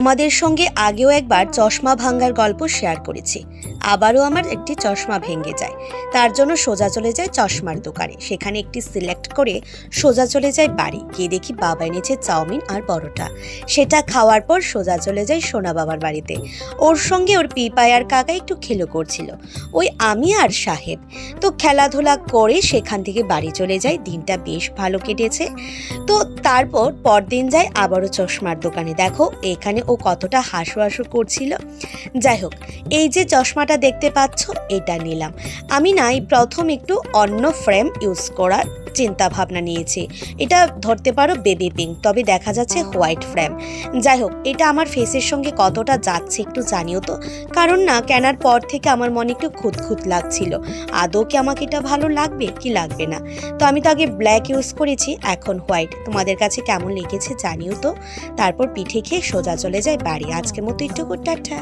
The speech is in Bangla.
তোমাদের সঙ্গে আগেও একবার চশমা ভাঙার গল্প শেয়ার করেছি। আবারও আমার একটি চশমা ভেঙে যায়, তার জন্য সোজা চলে যায় চশমার দোকানে। সেখানে একটি সিলেক্ট করে সোজা চলে যায় বাড়ি। গিয়ে দেখি বাবা এনেছে চাউমিন আর পরোটা। সেটা খাওয়ার পর সোজা চলে যায় সোনা বাবার বাড়িতে। ওর সঙ্গে ওর পিপাই আর কাকা একটু খেলো করছিল, ওই আমি আর সাহেব। তো খেলাধুলা করে সেখান থেকে বাড়ি চলে যায়। দিনটা বেশ ভালো কেটেছে। তো তারপর পরদিন যায় আবারও চশমার দোকানে। দেখো এখানে ও কতটা হাসু হাসু করছিল। যাই হোক, এই যে চশমাটা দেখতে পাচ্ছ, এটা নিলাম আমি। নাই প্রথম একটু অন্য ফ্রেম ইউজ করার চিন্তা ভাবনা নিয়েছি। এটা ধরতে পারো বেবি পিঙ্ক, তবে দেখা যাচ্ছে হোয়াইট ফ্রেম। যাই হোক, এটা আমার ফেসের সঙ্গে কতটা যাচ্ছে একটু জানিও তো, কারণ না কেনার পর থেকে আমার মনে একটু খুঁতখুত লাগছিল। আদৌ কি আমাকে এটা ভালো লাগবে কি লাগবে না। তো আমি তো আগে ব্ল্যাক ইউজ করেছি, এখন হোয়াইট। তোমাদের কাছে কেমন লেগেছে জানিও তো। তারপর পিঠে খেয়ে সোজা চলে যায় বাড়ি। আজকের মতো একটু টাটা।